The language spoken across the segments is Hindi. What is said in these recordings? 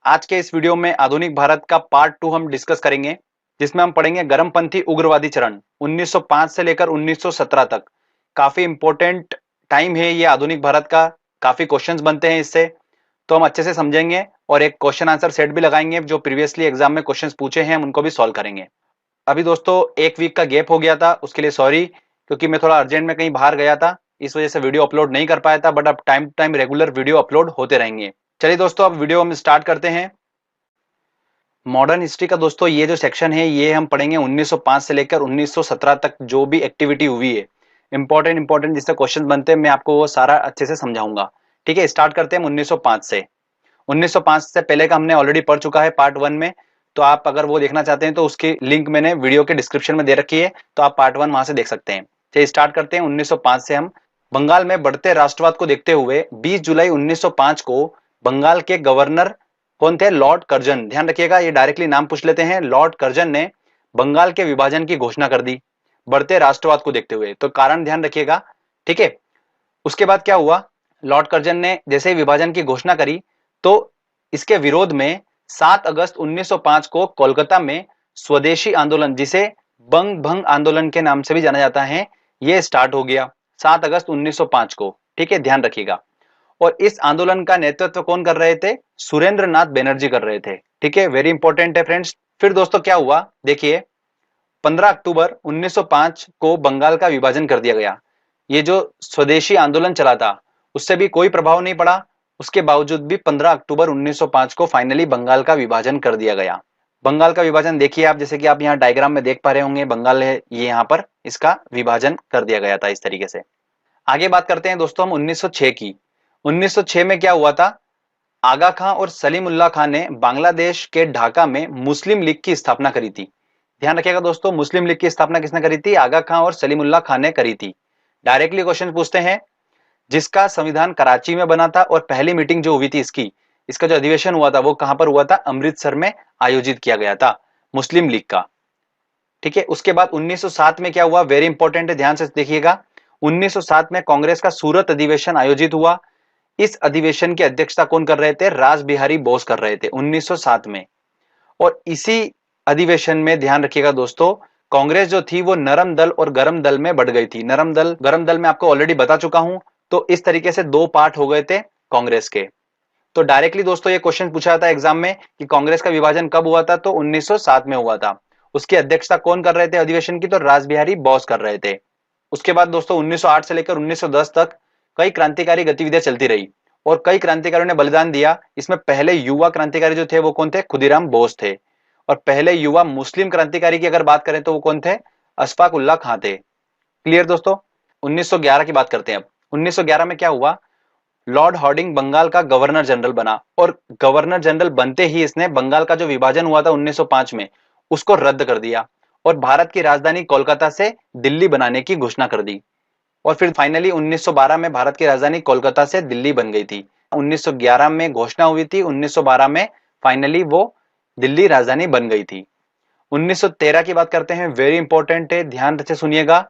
आज के इस वीडियो में आधुनिक भारत का पार्ट 2 हम डिस्कस करेंगे, जिसमें हम पढ़ेंगे गर्मपंथी उग्रवादी चरण 1905 से लेकर 1917 तक। काफी इंपॉर्टेंट टाइम है ये आधुनिक भारत का, काफी क्वेश्चंस बनते हैं इससे, तो हम अच्छे से समझेंगे और एक क्वेश्चन आंसर सेट भी लगाएंगे। जो प्रीवियसली एग्जाम में क्वेश्चंस पूछे हैं हम उनको भी सॉल्व करेंगे। अभी दोस्तों एक वीक का गैप हो गया था, उसके लिए सॉरी, क्योंकि मैं थोड़ा अर्जेंट में कहीं बाहर गया था, इस वजह से वीडियो अपलोड नहीं कर पाया था। बट अब time to time regular video upload होते रहेंगे। चलिए दोस्तों अब वीडियो हम स्टार्ट करते हैं। मॉडर्न हिस्ट्री का दोस्तों ये जो सेक्शन है ये हम पढ़ेंगे 1905 से लेकर 1917 तक जो भी एक्टिविटी हुई है, इंपॉर्टेंट जिससे क्वेश्चन बनते हैं, मैं आपको वो सारा अच्छे से समझाऊंगा। ठीक है, स्टार्ट करते हैं 1905 से। 1905 से पहले का हमने ऑलरेडी पढ़ चुका है पार्ट 1 में, तो आप अगर वो देखना चाहते हैं तो उसकी लिंक मैंने वीडियो के डिस्क्रिप्शन में दे रखी है, तो आप पार्ट 1 वहां से देख सकते हैं। चलिए स्टार्ट करते हैं 1905 से। हम बंगाल में बढ़ते राष्ट्रवाद को देखते हुए 20 जुलाई 1905 को बंगाल के गवर्नर कौन थे? Lord Curzon. ध्यान रखिएगा, ये डायरेक्टली नाम पूछ लेते हैं। लॉर्ड कर्जन ने बंगाल के विभाजन की घोषणा कर दी बढ़ते राष्ट्रवाद को देखते हुए, तो कारण ध्यान रखिएगा। ठीक है, उसके बाद क्या हुआ? लॉर्ड कर्जन ने जैसे ही विभाजन की घोषणा करी तो इसके विरोध में 7 अगस्त 1905 को कोलकाता में स्वदेशी आंदोलन, जिसे बंग भंग आंदोलन के नाम से भी जाना जाता है, यह स्टार्ट हो गया 7 अगस्त 1905 को। ठीक है, ध्यान रखिएगा। और इस आंदोलन का नेतृत्व कौन कर रहे थे? सुरेंद्र नाथ बैनर्जी कर रहे थे। ठीक है, वेरी इंपॉर्टेंट है फ्रेंड्स। फिर दोस्तों क्या हुआ देखिए, 15 अक्टूबर 1905 को बंगाल का विभाजन कर दिया गया। ये जो स्वदेशी आंदोलन चला था उससे भी कोई प्रभाव नहीं पड़ा, उसके बावजूद भी 15 अक्टूबर 1905 को फाइनली बंगाल का विभाजन कर दिया गया। बंगाल का विभाजन देखिए आप, जैसे कि आप यहाँ डायग्राम में देख पा रहे होंगे, बंगाल है ये, यहाँ पर इसका विभाजन कर दिया गया था इस तरीके से। आगे बात करते हैं दोस्तों हम 1906 की। 1906 में क्या हुआ था? आगा खां और सलीमुल्लाह खां ने बांग्लादेश के ढाका में मुस्लिम लीग की स्थापना करी थी। ध्यान रखिएगा दोस्तों, मुस्लिम लीग की स्थापना किसने करी थी? आगा खां और सलीमुल्लाह खां ने करी थी। डायरेक्टली क्वेश्चन पूछते हैं, जिसका संविधान कराची में बना था और पहली मीटिंग जो हुई थी इसका जो अधिवेशन हुआ था वो कहां पर हुआ था? अमृतसर में आयोजित किया गया था मुस्लिम लीग का। ठीक है, उसके बाद 1907 में क्या हुआ? वेरी इंपॉर्टेंट है, ध्यान से देखिएगा। 1907 में कांग्रेस का सूरत अधिवेशन आयोजित हुआ। इस अधिवेशन की अध्यक्षता कौन कर रहे थे? रास बिहारी बोस कर रहे थे 1907 में। और इसी अधिवेशन में ध्यान रखिएगा दोस्तों, कांग्रेस जो थी वो नरम दल और गरम दल में बढ़ गई थी। नरम दल गरम दल में आपको ऑलरेडी बता चुका हूं, तो इस तरीके से दो पार्ट हो गए थे कांग्रेस के। तो डायरेक्टली दोस्तों ये क्वेश्चन पूछा था एग्जाम में कि कांग्रेस का विभाजन कब हुआ था? तो 1907 में हुआ था। उसकी अध्यक्षता कौन कर रहे थे अधिवेशन की? तो रास बिहारी बोस कर रहे थे। उसके बाद दोस्तों 1908 से लेकर 1910 तक कई क्रांतिकारी गतिविधियां चलती रही और कई क्रांतिकारियों ने बलिदान दिया। इसमें पहले युवा क्रांतिकारी जो थे वो कौन थे? खुदीराम बोस थे। और पहले युवा मुस्लिम क्रांतिकारी की अगर बात करें तो वो कौन थे? अशफाक उल्लाह खां थे। क्लियर दोस्तों? 1911 की बात करते हैं अब। 1911 में क्या हुआ? लॉर्ड हार्डिंग बंगाल का गवर्नर जनरल बना और गवर्नर जनरल बनते ही इसने बंगाल का जो विभाजन हुआ था 1905 में उसको रद्द कर दिया और भारत की राजधानी कोलकाता से दिल्ली बनाने की घोषणा कर दी। और फिर फाइनली 1912 में भारत की राजधानी कोलकाता से दिल्ली बन गई थी। 1911 में घोषणा हुई थी, 1912 में फाइनली वो दिल्ली राजधानी बन गई थी। 1913 की बात करते हैं, वेरी इंपॉर्टेंट है, ध्यान से सुनिएगा।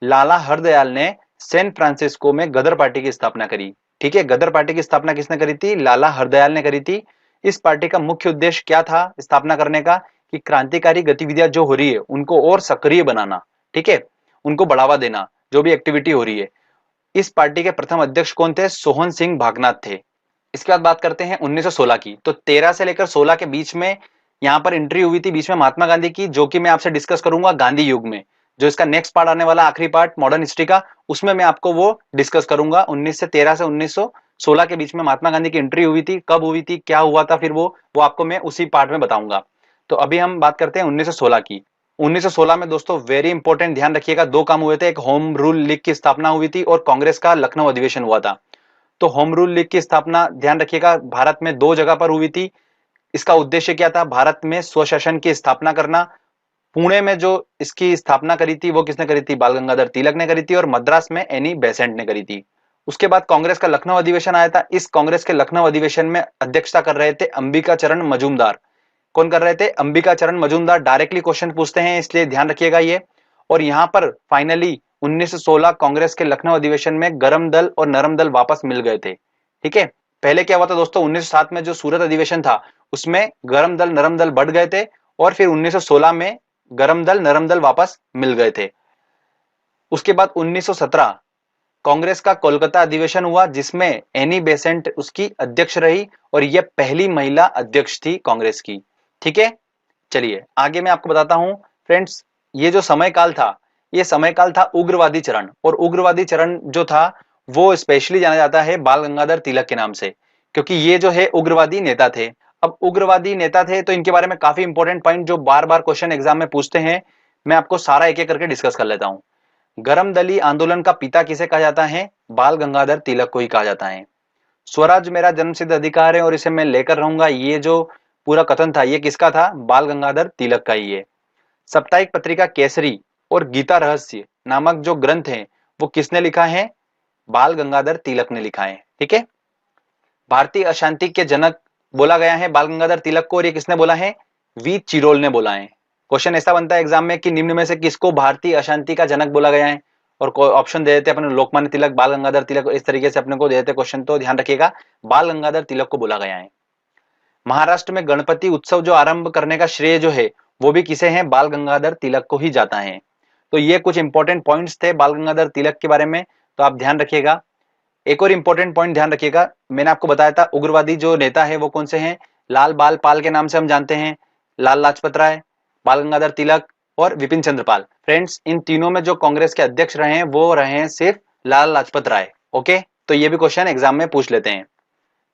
लाला हरदयाल ने सैन फ्रांसिस्को में गदर पार्टी की स्थापना करी। ठीक है, गदर पार्टी की स्थापना किसने करी थी? लाला हरदयाल ने करी थी। इस पार्टी का मुख्य उद्देश्य क्या था स्थापना करने का? कि क्रांतिकारी गतिविधियां जो हो रही है उनको और सक्रिय बनाना। ठीक है, उनको बढ़ावा देना, जो भी एक्टिविटी हो रही है। इस पार्टी के प्रथम अध्यक्ष कौन थे? सोहन सिंह भागनाथ थे। इसके बाद बात करते हैं 1916 की। तो 13 से लेकर 16 के बीच में यहां पर एंट्री हुई थी बीच में महात्मा गांधी की, जो कि मैं आपसे डिस्कस करूंगा गांधी युग में। जो इसका नेक्स्ट पार्ट आने वाला आखिरी पार्ट मॉडर्न हिस्ट्री का, उसमें मैं आपको वो डिस्कस करूंगा। 1913 से 1916 के बीच में महात्मा गांधी की एंट्री हुई थी, कब हुई थी, क्या हुआ था, फिर वो आपको मैं उसी पार्ट में बताऊंगा। तो अभी हम बात करते हैं 1916 की। 1916 में दोस्तों वेरी इंपॉर्टेंट, ध्यान रखिएगा, दो काम हुए थे। एक होम रूल लीग की स्थापना हुई थी और कांग्रेस का लखनऊ अधिवेशन हुआ था। तो होम रूल लीग की स्थापना ध्यान रखिएगा भारत में दो जगह पर हुई थी। इसका उद्देश्य क्या था? भारत में स्वशासन की स्थापना करना। पुणे में जो इसकी स्थापना करी थी वो किसने करी थी? बाल गंगाधर तिलक ने करी थी। और मद्रास में एनी बेसेंट ने करी थी। उसके बाद कांग्रेस का लखनऊ अधिवेशन आया था। इस कांग्रेस के लखनऊ अधिवेशन में अध्यक्षता कर रहे थे अंबिका चरण मजूमदार। कौन कर रहे थे? अंबिका चरण मजूमदार। डायरेक्टली क्वेश्चन पूछते हैं, इसलिए ध्यान रखिएगा ये। और यहां पर फाइनली 1916 कांग्रेस के लखनऊ अधिवेशन में गरम दल और नरम दल वापस मिल गए थे। ठीक है, पहले क्या हुआ था दोस्तों, 1907 में जो सूरत अधिवेशन था उसमें गरम दल नरम दल बढ़ गए थे और फिर 1916 में गरम दल नरम दल वापस मिल गए थे। उसके बाद 1917 कांग्रेस का कोलकाता अधिवेशन हुआ जिसमें एनी बेसेंट उसकी अध्यक्ष रही और यह पहली महिला अध्यक्ष थी कांग्रेस की। ठीक है, चलिए आगे मैं आपको बताता हूं फ्रेंड्स। ये जो समय काल था, ये समय काल था उग्रवादी चरण, और उग्रवादी चरण जो था वो स्पेशली जाना जाता है बाल गंगाधर तिलक के नाम से, क्योंकि ये जो है उग्रवादी नेता थे। अब उग्रवादी नेता थे तो इनके बारे में काफी इंपॉर्टेंट पॉइंट जो बार बार क्वेश्चन एग्जाम में पूछते हैं, मैं आपको सारा एक एक करके डिस्कस कर लेता हूं। गरम दली आंदोलन का पिता किसे कहा जाता है? बाल गंगाधर तिलक को ही कहा जाता है। स्वराज मेरा जन्मसिद्ध अधिकार है और इसे मैं लेकर रहूंगा, ये जो पूरा कथन था ये किसका था? बाल गंगाधर तिलक का ही है। साप्ताहिक पत्रिका केसरी और गीता रहस्य नामक जो ग्रंथ हैं वो किसने लिखा है? बाल गंगाधर तिलक ने लिखा है। ठीक है, भारतीय अशांति के जनक बोला गया है बाल गंगाधर तिलक को, और ये किसने बोला है? वी चिरोल ने बोला है। क्वेश्चन ऐसा बनता है एग्जाम में कि निम्न में से किसको भारतीय अशांति का जनक बोला गया है, और ऑप्शन दे देते अपने लोकमान्य तिलक, बाल गंगाधर तिलक, इस तरीके से अपने को दे देते क्वेश्चन, तो ध्यान रखिएगा बाल गंगाधर तिलक को बोला गया है। महाराष्ट्र में गणपति उत्सव जो आरंभ करने का श्रेय जो है वो भी किसे है? बाल गंगाधर तिलक को ही जाता है। तो ये कुछ इंपॉर्टेंट पॉइंट्स थे बाल गंगाधर तिलक के बारे में, तो आप ध्यान रखिएगा। एक और इंपॉर्टेंट पॉइंट ध्यान रखिएगा, मैंने आपको बताया था उग्रवादी जो नेता है वो कौन से हैं? लाल बाल पाल के नाम से हम जानते हैं, लाल लाजपत राय, बाल गंगाधर तिलक और विपिन चंद्र पाल। फ्रेंड्स इन तीनों में जो कांग्रेस के अध्यक्ष रहे हैं वो रहे हैं सिर्फ लाल लाजपत राय। ओके, तो ये भी क्वेश्चन एग्जाम में पूछ लेते हैं।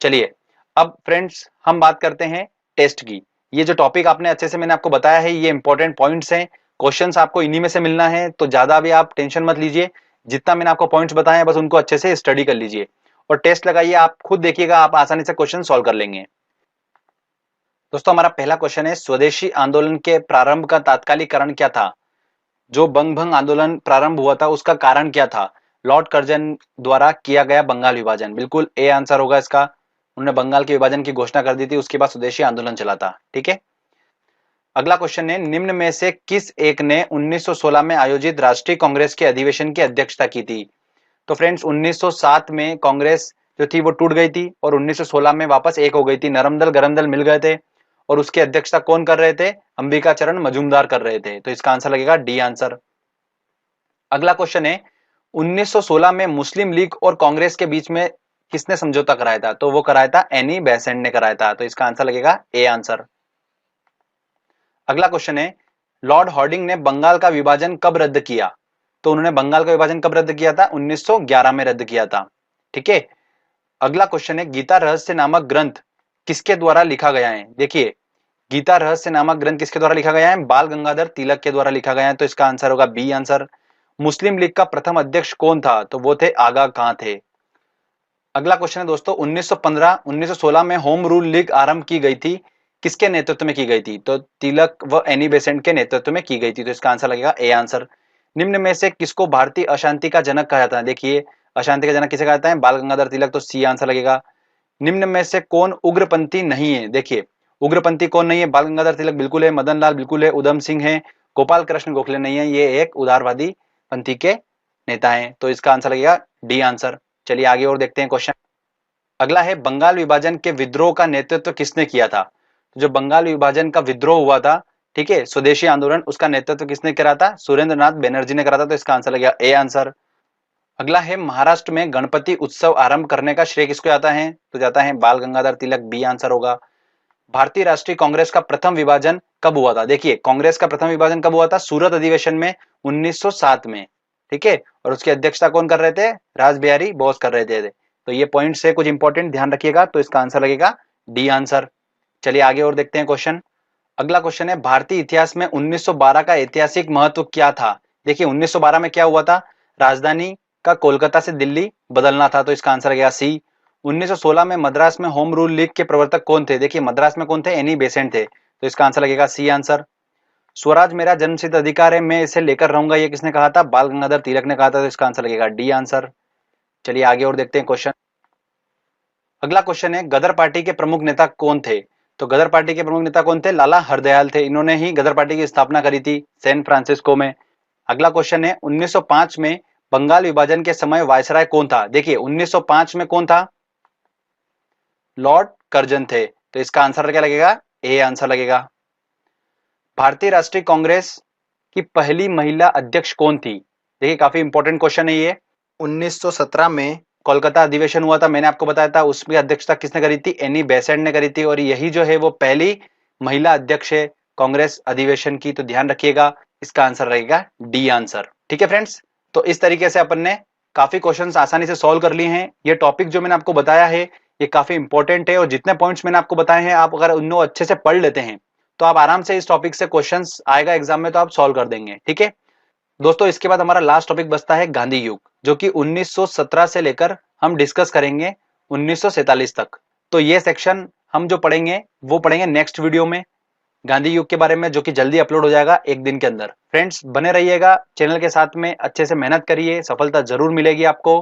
चलिए अब फ्रेंड्स हम बात करते हैं टेस्ट की। ये जो टॉपिक आपने अच्छे से मैंने आपको बताया है ये इंपॉर्टेंट पॉइंट्स हैं, क्वेश्चंस आपको इन्हीं में से मिलना है, तो ज्यादा भी आप टेंशन मत लीजिए। जितना मैंने आपको पॉइंट्स बताए हैं बस उनको अच्छे से स्टडी कर लीजिए और टेस्ट लगाइए, आप खुद देखिएगा आप आसानी से क्वेश्चन सॉल्व कर लेंगे। दोस्तों हमारा पहला क्वेश्चन है, स्वदेशी आंदोलन के प्रारंभ का तात्कालिक कारण क्या था? जो बंग भंग आंदोलन प्रारंभ हुआ था उसका कारण क्या था? लॉर्ड कर्जन द्वारा किया गया बंगाल विभाजन, बिल्कुल ए आंसर होगा इसका। उन्होंने बंगाल के विभाजन की घोषणा कर दी थी, उसके बाद स्वदेशी आंदोलन चला था। ठीक है, अगला क्वेश्चन है, निम्न में से किस एक ने 1916 में आयोजित राष्ट्रीय कांग्रेस के अधिवेशन की अध्यक्षता की थी? तो फ्रेंड्स 1907 में कांग्रेस जो थी वो टूट गई थी और 1916 में वापस एक हो गई थी, नरम दल गरम दल मिल गए थे, और उसकी अध्यक्षता कौन कर रहे थे? अंबिका चरण मजूमदार कर रहे थे, तो इसका आंसर लगेगा डी आंसर। अगला क्वेश्चन है, 1916 में मुस्लिम लीग और कांग्रेस के बीच में किसने समझौता कराया था? तो वो कराया था एनी बेसेंट ने कराया था, तो इसका आंसर लगेगा ए आंसर। अगला क्वेश्चन है, लॉर्ड हार्डिंग ने बंगाल का विभाजन कब रद्द किया? तो उन्होंने बंगाल का विभाजन कब रद्द किया था? 1911 में रद्द किया था। ठीक है, अगला क्वेश्चन है, गीता रहस्य नामक ग्रंथ किसके द्वारा लिखा गया है? देखिए गीता रहस्य नामक ग्रंथ किसके द्वारा लिखा गया है? बाल गंगाधर तिलक के द्वारा लिखा गया है, तो इसका आंसर होगा बी आंसर। मुस्लिम लीग का प्रथम अध्यक्ष कौन था? तो वो थे आगा खां थे। अगला क्वेश्चन है दोस्तों, 1915 1916 में होम रूल लीग आरंभ की गई थी, किसके नेतृत्व में की गई थी? तो तिलक व एनी बेसेंट के नेतृत्व में की गई थी, तो इसका आंसर लगेगा ए आंसर। निम्न में से किसको भारतीय अशांति का जनक कहा जाता है? देखिए अशांति का जनक किसे कहा जाता है? बाल गंगाधर तिलक, तो सी आंसर लगेगा। निम्न में से कौन उग्रपंथी नहीं है? देखिए उग्रपंथी कौन नहीं है? बाल गंगाधर तिलक बिल्कुल है, मदन लाल बिल्कुल है, उधम सिंह है, गोपाल कृष्ण गोखले नहीं है, ये एक उदारवादी पंथी के नेता हैं, तो इसका आंसर लगेगा डी आंसर। चलिए आगे और देखते हैं क्वेश्चन। अगला है, बंगाल विभाजन के विद्रोह का नेतृत्व किसने किया था? जो बंगाल विभाजन का विद्रोह हुआ था, ठीक है, स्वदेशी आंदोलन, उसका नेतृत्व किसने करा था? सुरेंद्र नाथ बैनर्जी ने करा था, तो इसका आंसर लगेगा ए आंसर। अगला है, महाराष्ट्र में गणपति उत्सव आरंभ करने का श्रेय किसको जाता है? तो जाता है बाल गंगाधर तिलक, बी आंसर होगा। भारतीय राष्ट्रीय कांग्रेस का प्रथम विभाजन कब हुआ था? देखिए कांग्रेस का प्रथम विभाजन कब हुआ था? सूरत अधिवेशन में 1907 में। ठीक है, और उसकी अध्यक्षता कौन कर रहे थे? रासबिहारी बोस कर रहे थे। तो ये पॉइंट्स है कुछ इंपॉर्टेंट, ध्यान रखिएगा, तो इसका आंसर लगेगा डी आंसर। चलिए आगे और देखते हैं क्वेश्चन। अगला क्वेश्चन है, भारतीय इतिहास में 1912 का ऐतिहासिक महत्व क्या था? देखिए 1912 में क्या हुआ था? राजधानी का कोलकाता से दिल्ली बदलना था, तो इसका आंसर लगेगा सी। 1916 में मद्रास में होम रूल लीग के प्रवर्तक कौन थे? देखिए मद्रास में कौन थे? एनी बेसेंट थे, तो इसका आंसर लगेगा सी आंसर। स्वराज मेरा जन्मसिद्ध अधिकार है, मैं इसे लेकर रहूंगा, ये किसने कहा था? बाल गंगाधर तिलक ने कहा था, तो इसका आंसर लगेगा डी आंसर। चलिए आगे और देखते हैं क्वेश्चन। अगला क्वेश्चन है, गदर पार्टी के प्रमुख नेता कौन थे? तो गदर पार्टी के प्रमुख नेता कौन थे? लाला हरदयाल थे, इन्होंने ही गदर पार्टी की स्थापना करी थी सैन फ्रांसिस्को में। अगला क्वेश्चन है, 1905 में बंगाल विभाजन के समय वायसराय कौन था? देखिए 1905 में कौन था? लॉर्ड कर्जन थे। तो इसका आंसर क्या लगेगा? ए आंसर लगेगा। भारतीय राष्ट्रीय कांग्रेस की पहली महिला अध्यक्ष कौन थी? देखिए काफी इंपॉर्टेंट क्वेश्चन है ये। 1917 में कोलकाता अधिवेशन हुआ था, मैंने आपको बताया था, उसकी अध्यक्षता किसने करी थी? एनी बेसेंट ने करी थी, और यही जो है वो पहली महिला अध्यक्ष है कांग्रेस अधिवेशन की। तो ध्यान रखिएगा, इसका आंसर रहेगा डी आंसर। ठीक है फ्रेंड्स, तो इस तरीके से अपन ने काफी क्वेश्चंस आसानी से सॉल्व कर लिए हैं। ये टॉपिक जो मैंने आपको बताया है ये काफी इंपॉर्टेंट है, और जितने पॉइंट्स मैंने आपको बताए हैं आप अगर उनको अच्छे से पढ़ लेते हैं तो आप आराम से इस टॉपिक से क्वेश्चंस आएगा एग्जाम में तो आप सॉल्व कर देंगे। ठीक है दोस्तों, इसके बाद हमारा लास्ट टॉपिक बचता है गांधी युग, जो कि 1917 से लेकर हम डिस्कस करेंगे 1947 तक। तो ये सेक्शन हम जो पढ़ेंगे वो पढ़ेंगे नेक्स्ट वीडियो में गांधी युग के बारे में, जो कि जल्दी अपलोड हो जाएगा एक दिन के अंदर। फ्रेंड्स बने रहिएगा चैनल के साथ में, अच्छे से मेहनत करिए, सफलता जरूर मिलेगी आपको।